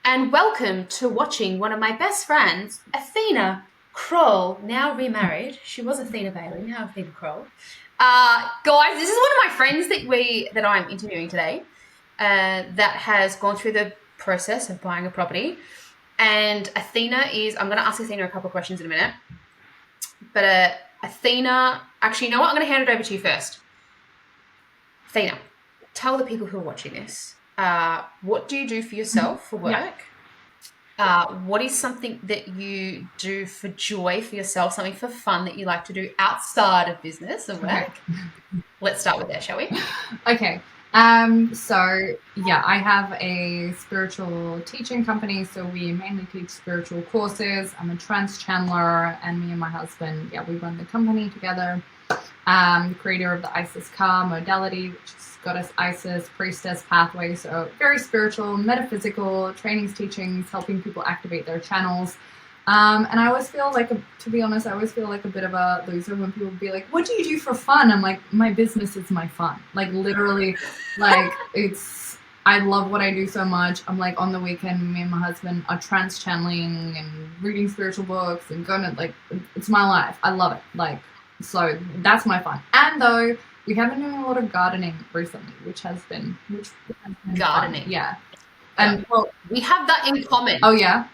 and welcome to watching one of my best friends, Athena Kroll, now remarried. She was Athena Bailey, now Athena Kroll. Guys, this is one of my friends that I'm interviewing today that has gone through the process of buying a property. And Athena I'm going to ask Athena a couple of questions in a minute. But Athena, actually, you know what? I'm going to hand it over to you first. Athena, tell the people who are watching this, what do you do for yourself for work? What is something that you do for joy for yourself, something for fun that you like to do outside of business and work? Let's start with that, shall we? Okay. I have a spiritual teaching company, so we mainly teach spiritual courses. I'm a trance channeler, and me and my husband, we run the company together. The creator of the Isis Car modality, which is Goddess Isis, Priestess Pathway, so very spiritual, metaphysical, trainings, teachings, helping people activate their channels. And I always feel like, to be honest, a bit of a loser when people be like, what do you do for fun? I'm like, my business is my fun. Like literally, I love what I do so much. I'm like on the weekend, me and my husband are trance channeling and reading spiritual books and going to it's my life. I love it. So that's my fun. And though we have been doing a lot of gardening recently, which has been gardening. Fun. Yeah. And well, we have that in common. Oh yeah.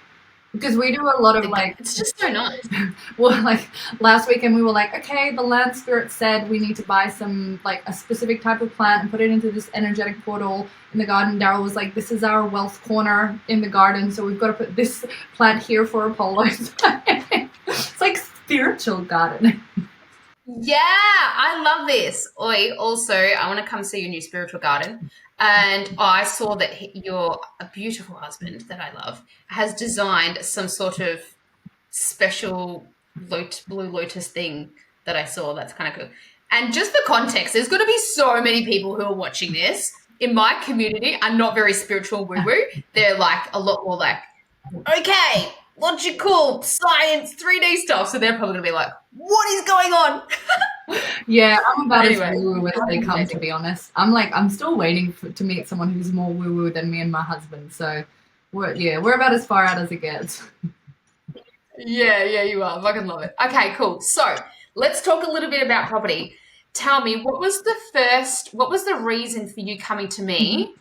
Because we do a lot of it's just so nice. Well, last weekend we were like, okay, the land spirit said we need to buy some a specific type of plant and put it into this energetic portal in the garden. Daryl was like, this is our wealth corner in the garden, so we've got to put this plant here for Apollo. It's like spiritual gardening. Yeah, I love this. Also, I want to come see your new spiritual garden. And I saw that your beautiful husband that I love has designed some sort of special blue lotus thing that I saw. That's kind of cool. And just for context, there's going to be so many people who are watching this. In my community, are not very spiritual woo-woo. They're a lot more okay, logical, science, 3D stuff. So they're probably going to be like, what is going on? Yeah, I'm about as woo-woo as they come, to be honest. I'm still waiting to meet someone who's more woo-woo than me and my husband. So, we're about as far out as it gets. Yeah, you are. I fucking love it. Okay, cool. So, let's talk a little bit about property. Tell me, what was the reason for you coming to me?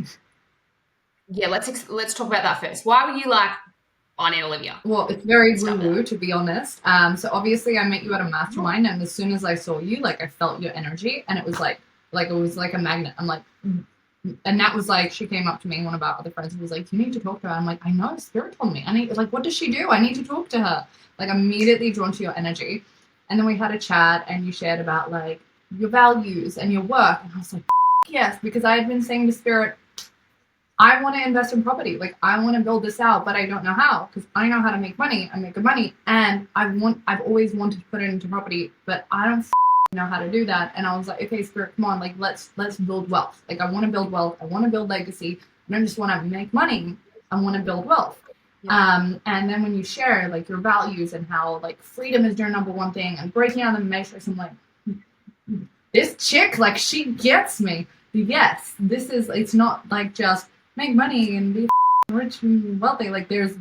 Yeah, let's talk about that first. Why were you I need Olivia? Well, it's very woo-woo, to be honest. So obviously I met you at a mastermind, and as soon as I saw you, I felt your energy, and it was it was like a magnet. I'm like, and that was she came up to me, one of our other friends, and was like, you need to talk to her. I'm like, I know, spirit told me. I need, what does she do? I need to talk to her. Immediately drawn to your energy. And then we had a chat, and you shared about your values and your work. And I was like, yes, because I had been saying to spirit, I want to invest in property. I want to build this out, but I don't know how, because I know how to make money. I make good money, and I've always wanted to put it into property, but I don't know how to do that. And I was like, okay, spirit, come on, let's build wealth. I want to build wealth. I want to build legacy. I don't just want to make money. I want to build wealth. Yeah. And then when you share your values and how freedom is your number one thing and breaking out of the matrix, I'm like, this chick, she gets me. Yes, this is, it's not just make money and be rich and wealthy. There's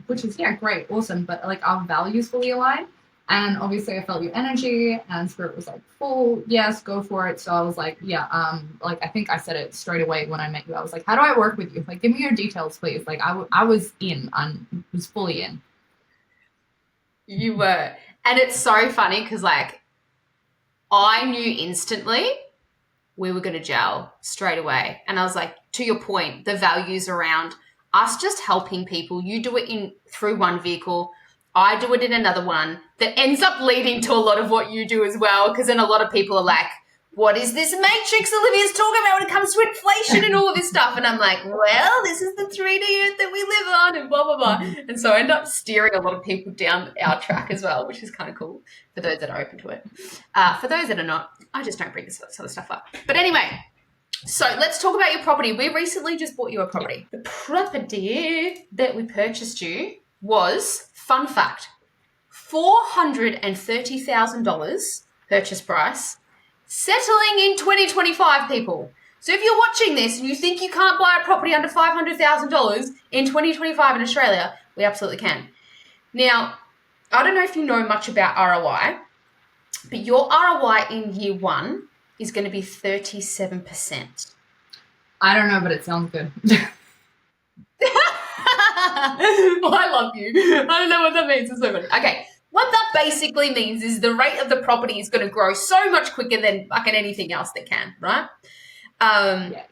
which is great, awesome, but our values fully align. And obviously I felt your energy, and spirit was full, yes, go for it. So I was like, I think I said it straight away when I met you. I was like, how do I work with you? Give me your details, please. I was in, I was fully in. You were. And it's so funny because I knew instantly we were going to gel straight away. And I was like, to your point, the values around us just helping people. You do it through one vehicle. I do it in another one that ends up leading to a lot of what you do as well. Because then a lot of people are like, what is this matrix Olivia's talking about when it comes to inflation and all of this stuff? And I'm like, well, this is the 3D earth that we live on and blah, blah, blah. And so I end up steering a lot of people down our track as well, which is kind of cool for those that are open to it. For those that are not, I just don't bring this sort of stuff up. But anyway, so let's talk about your property. We recently just bought you a property. The property that we purchased you was, fun fact, $430,000 purchase price, settling in 2025, people. So if you're watching this and you think you can't buy a property under $500,000 in 2025 in Australia, we absolutely can. Now, I don't know if you know much about ROI, but your ROI in year one is going to be 37%. I don't know, but it sounds good. Well, I love you. I don't know what that means. It's so funny. Okay. What that basically means is the rate of the property is going to grow so much quicker than fucking anything else that can, right? Yeah.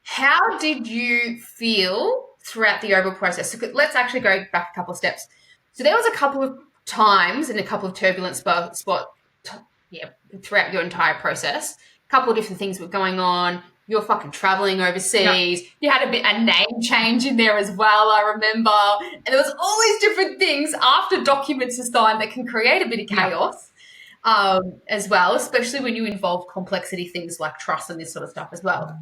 How did you feel throughout the overall process? So let's actually go back a couple of steps. So there was a couple of times and a couple of turbulent throughout your entire process. A couple of different things were going on. You were fucking traveling overseas. You had a name change in there as well, I remember. And there was all these different things after documents are signed that can create a bit of chaos as well, especially when you involve complexity things like trust and this sort of stuff as well.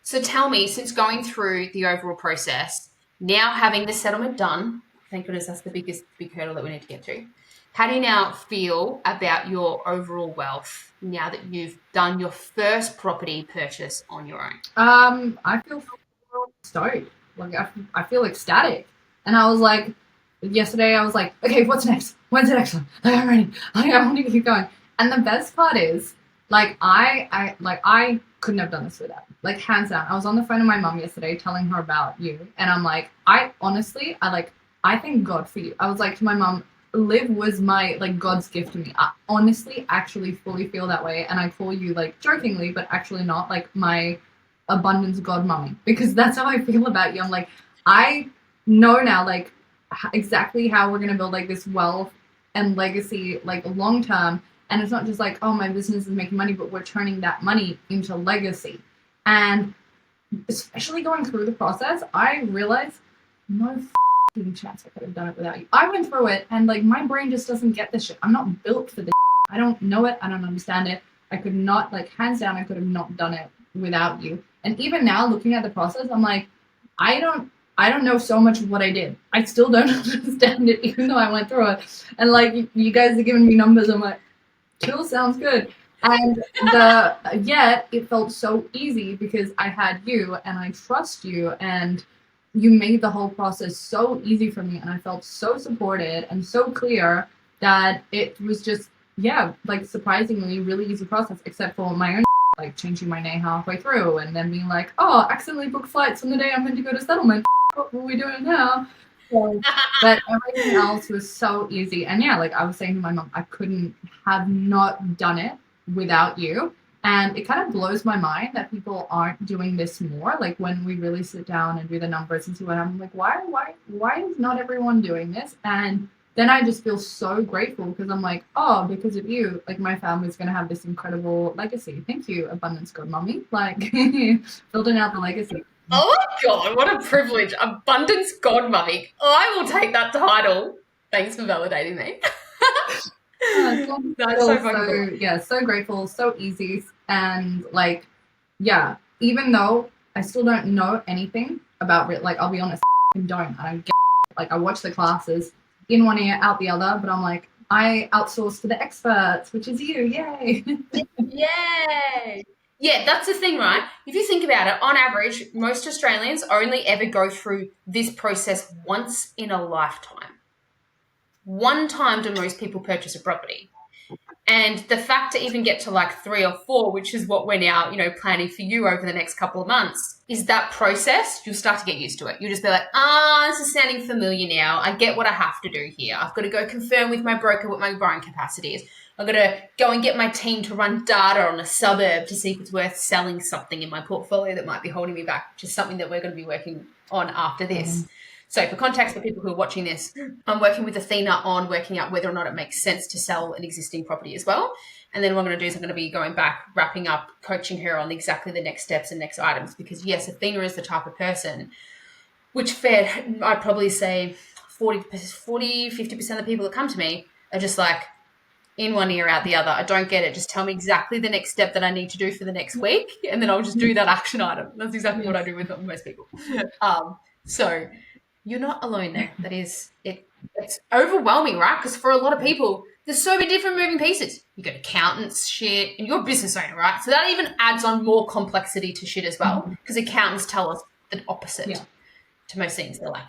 So tell me, since going through the overall process, now having the settlement done, thank goodness that's the big hurdle that we need to get to. How do you now feel about your overall wealth now that you've done your first property purchase on your own? I feel stoked. Like I feel ecstatic. And I was like, yesterday I was like, okay, what's next? When's the next one? Like, I'm ready. Like, I want to keep going. And the best part is, like, I couldn't have done this without you. Like, hands down. I was on the phone with my mom yesterday telling her about you. And I'm like, I thank God for you. I was like to my mom, Liv was my, like, God's gift to me. I honestly actually fully feel that way. And I call you, like, jokingly, but actually not, like, my abundance God mummy, because that's how I feel about you. I'm like, I know now, like, exactly how we're going to build, like, this wealth and legacy, like, long term. And it's not just like, oh, my business is making money, but we're turning that money into legacy. And especially going through the process, I realized no chance I could have done it without you. I went through it, and, like, my brain just doesn't get this shit. I'm not built for this. I don't know it. I don't understand it. I could not, like, hands down, I could have not done it without you. And even now, looking at the process, I'm like, I don't know so much of what I did. I still don't understand it, even though I went through it. And, like, you guys are giving me numbers. I'm like, cool, sounds good. And yet it felt so easy because I had you and I trust you, and you made the whole process so easy for me, and I felt so supported and so clear that it was just, like, surprisingly really easy process, except for my own, like, changing my name halfway through and then being like, oh, accidentally booked flights on the day I'm meant to go to settlement. What were we doing now? So, but everything else was so easy. And like I was saying to my mom, I couldn't have not done it without you. And it kind of blows my mind that people aren't doing this more. Like, when we really sit down and do the numbers and see what happens, like, why is not everyone doing this? And then I just feel so grateful because I'm like, oh, because of you, like, my family's going to have this incredible legacy. Thank you, Abundance God Mommy. Like, building out the legacy. Oh my God, what a privilege. Abundance God Mummy. I will take that title. Thanks for validating me. That's so fucking cool. Yeah, so grateful, so easy. And, like, even though I still don't know anything about it, like, I'll be honest, I don't get it. Like, I watch the classes in one ear, out the other, but I'm like, I outsource to the experts, which is you. Yay. Yay. Yeah, that's the thing, right? If you think about it, on average, most Australians only ever go through this process once in a lifetime. One time do most people purchase a property. And the fact to even get to like 3 or 4, which is what we're now, planning for you over the next couple of months, is that process, you'll start to get used to it. You'll just be like, this is sounding familiar now. I get what I have to do here. I've got to go confirm with my broker what my borrowing capacity is. I've got to go and get my team to run data on a suburb to see if it's worth selling something in my portfolio that might be holding me back, which is something that we're going to be working on after this. So for context, for people who are watching this, I'm working with Athena on working out whether or not it makes sense to sell an existing property as well. And then what I'm going to do is I'm going to be going back, wrapping up, coaching her on exactly the next steps and next items. Because yes, Athena is the type of person which I'd probably say 40, 50% of the people that come to me are just like, in one ear, out the other. I don't get it. Just tell me exactly the next step that I need to do for the next week, and then I'll just do that action item. That's exactly what I do with most people. So you're not alone there. That is it. It's overwhelming, right? Because for a lot of people, there's so many different moving pieces. You got accountants shit, and you're a business owner, right? So that even adds on more complexity to shit as well, because accountants tell us the opposite to most things. They're like,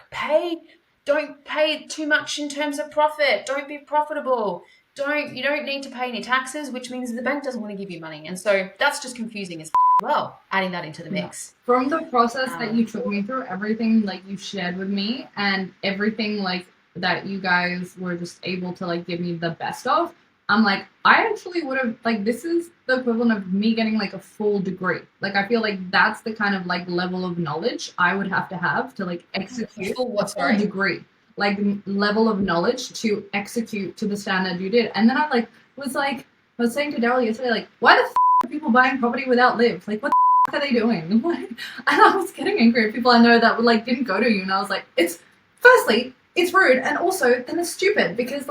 don't pay too much in terms of profit. Don't be profitable. You don't need to pay any taxes, which means the bank doesn't want to give you money. And so that's just confusing as well, adding that into the mix. From the process that you took me through, everything like you shared with me and everything like that you guys were just able to like give me the best of, I'm like, I actually would have like, this is the equivalent of me getting like a full degree. Like, I feel like that's the kind of like level of knowledge I would have to like execute a full degree, like level of knowledge to execute to the standard you did. And then I was saying to Daryl yesterday, like, why the are people buying property without live? Like, what the are they doing? And I was getting angry at people I know that like didn't go to you, and I was like, it's firstly, it's rude, and also then it's stupid because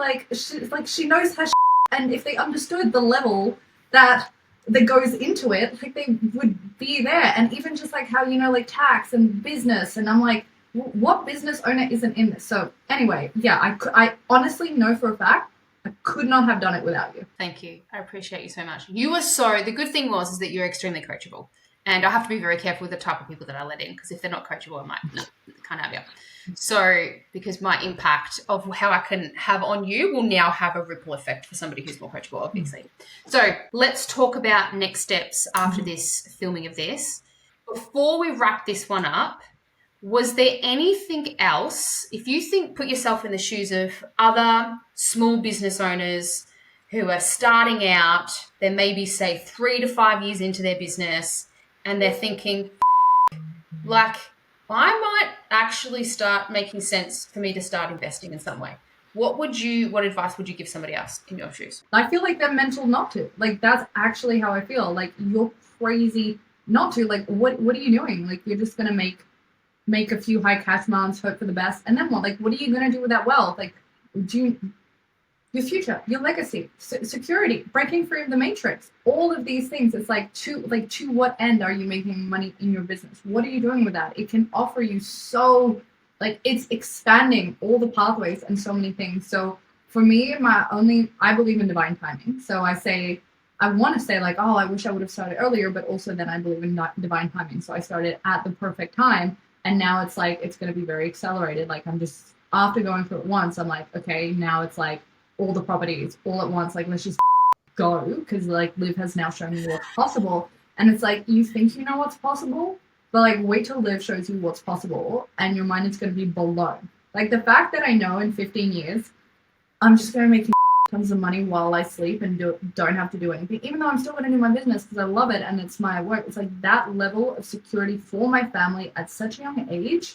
she knows her and if they understood the level that goes into it, like they would be there. And even just like how, like tax and business, and I'm like, what business owner isn't in this? So anyway, yeah, I honestly know for a fact I could not have done it without you. Thank you. I appreciate you so much. The good thing is that you're extremely coachable. And I have to be very careful with the type of people that I let in, because if they're not coachable, I might, can't have you. So, because my impact of how I can have on you will now have a ripple effect for somebody who's more coachable, obviously. So let's talk about next steps after this filming of this. Before we wrap this one up, was there anything else, if you put yourself in the shoes of other small business owners who are starting out, they're maybe say 3 to 5 years into their business, and they're thinking, like, I might actually start making sense for me to start investing in some way. What advice would you give somebody else in your shoes? I feel like they're mental not to. Like, that's actually how I feel. Like, you're crazy not to. Like, what are you doing? Like, you're just going to make a few high cash months, hope for the best, and then what? Like, what are you going to do with that wealth? Like, your future, your legacy, security, breaking free of the matrix, all of these things. It's like to what end are you making money in your business? What are you doing with that? It can offer you so, like, it's expanding all the pathways and so many things. So for me, I believe in divine timing. So I want to say like, oh, I wish I would have started earlier, but also then I believe in divine timing. So I started at the perfect time, and now it's like, it's going to be very accelerated. Like, I'm just, after going through it once, I'm like, okay, now it's like, all the properties all at once, like, let's just go, because like Liv has now shown me what's possible. And it's like, you think you know what's possible, but like, wait till Liv shows you what's possible and your mind is going to be blown. Like, the fact that I know in 15 years I'm just going to make tons of money while I sleep and don't have to do anything, even though I'm still going to do my business because I love it and it's my work. It's like that level of security for my family at such a young age.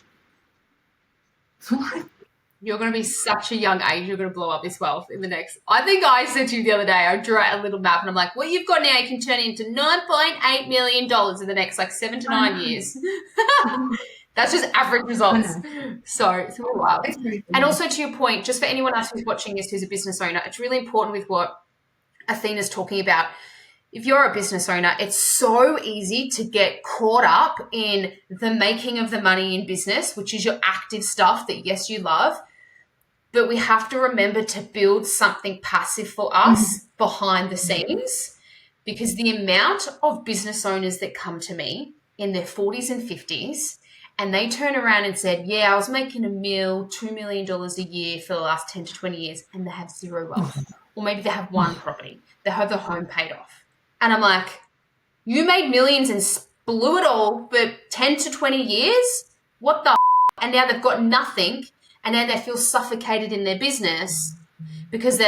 You're going to be such a young age. You're going to blow up this wealth in the next. I think I said to you the other day, I drew out a little map and I'm like, what you've got now, you can turn into $9.8 million in the next like 7 to 9 years. That's just average results. So it's really wild. And also, to your point, just for anyone else who's watching this who's a business owner, it's really important with what Athena's talking about. If you're a business owner, it's so easy to get caught up in the making of the money in business, which is your active stuff that, yes, you love. But we have to remember to build something passive for us behind the scenes, because the amount of business owners that come to me in their 40s and 50s and they turn around and said, yeah, I was making $2 million a year for the last 10 to 20 years, and they have zero wealth. Or maybe they have one property. They have their home paid off. And I'm like, you made millions and blew it all for 10 to 20 years? What the And now they've got nothing. And then they feel suffocated in their business because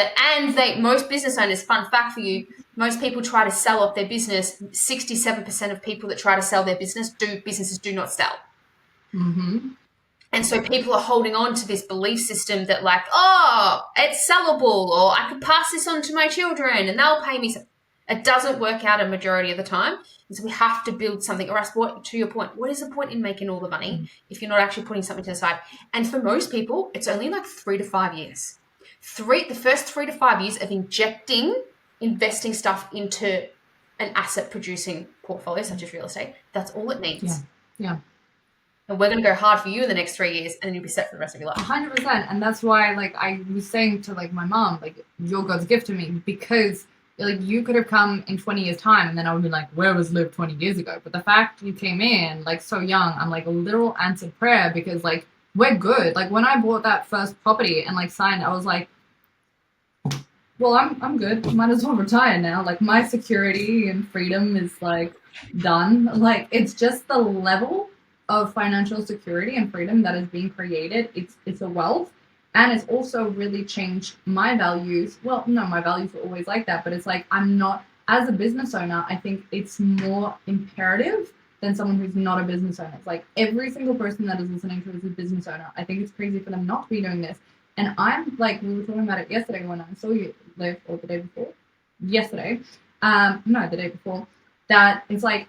most business owners, fun fact for you, most people try to sell off their business. 67% of people that try to sell their businesses do not sell. Mm-hmm. And so people are holding on to this belief system that like, oh, it's sellable, or I could pass this on to my children and they'll pay me. It doesn't work out a majority of the time. And so we have to build something, or else, to your point, what is the point in making all the money if you're not actually putting something to the side? And for most people, it's only like 3 to 5 years. The first 3 to 5 years of investing stuff into an asset producing portfolio, such as real estate, that's all it needs. Yeah. and we're going to go hard for you in the next 3 years, and then you'll be set for the rest of your life. 100%. And that's why, like, I was saying to, like, my mom, like, you're God's gift to me, because, like, you could have come in 20 years' time, and then I would be like, where was Liv 20 years ago? But the fact you came in, like, so young, I'm like a little answered prayer, because, like, we're good. Like, when I bought that first property and, like, signed, I was like, well, I'm good. Might as well retire now. Like, my security and freedom is, like, done. Like, it's just the level of financial security and freedom that is being created. It's a wealth, and it's also really changed my values. Well, no, my values were always like that, but it's like, I'm not, as a business owner, I think it's more imperative than someone who's not a business owner. It's like every single person that is listening to is a business owner. I think it's crazy for them not to be doing this. And I'm like, we were talking about it yesterday when I saw you live, or the day before. Yesterday. No, the day before. That it's like,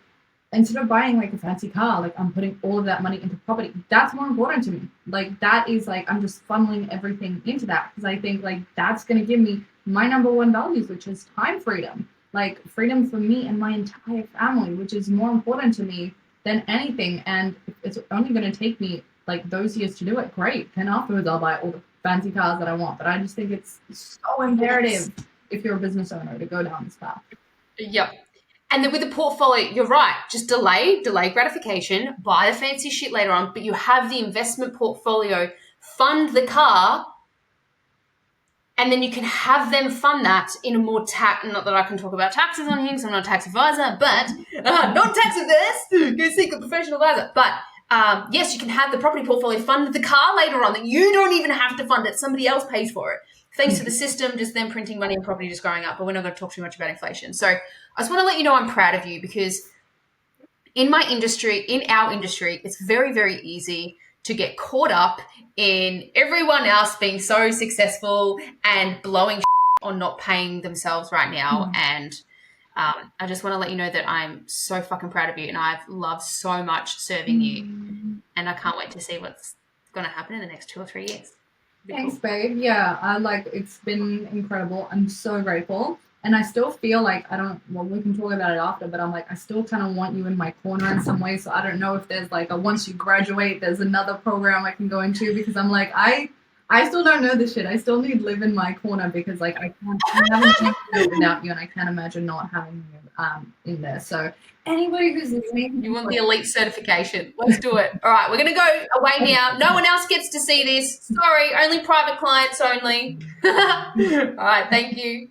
instead of buying like a fancy car, like I'm putting all of that money into property. That's more important to me. Like, that is like, I'm just funneling everything into that, because I think like that's gonna give me my number one values, which is time freedom. Like, freedom for me and my entire family, which is more important to me than anything. And if it's only gonna take me like those years to do it, great. Then afterwards I'll buy all the fancy cars that I want. But I just think it's so imperative, if you're a business owner, to go down this path. Yep. And then with the portfolio, you're right. Just delay gratification, buy the fancy shit later on, but you have the investment portfolio, fund the car, and then you can have them fund that in a more not that I can talk about taxes on here because I'm not a tax advisor, but not tax adverse, go seek a professional advisor. But yes, you can have the property portfolio fund the car later on, that you don't even have to fund it. Somebody else pays for it. Thanks to the system, just them printing money and property just growing up. But we're not going to talk too much about inflation. So I just want to let you know I'm proud of you, because in our industry, it's very, very easy to get caught up in everyone else being so successful and blowing on not paying themselves right now. And I just want to let you know that I'm so fucking proud of you, and I've loved so much serving you, and I can't wait to see what's going to happen in the next 2 or 3 years. Thanks, babe. Yeah, it's been incredible. I'm so grateful. And I still feel like we can talk about it after, but I'm like, I still kind of want you in my corner in some way. So I don't know if there's like once you graduate, there's another program I can go into, because I'm like, I still don't know this shit. I still need Liv in my corner, because like I haven't changed it without you, and I can't imagine not having you in there. So anybody who's listening, you want the elite certification? Let's do it. All right, we're gonna go away now. No one else gets to see this. Sorry, only private clients only. All right, thank you.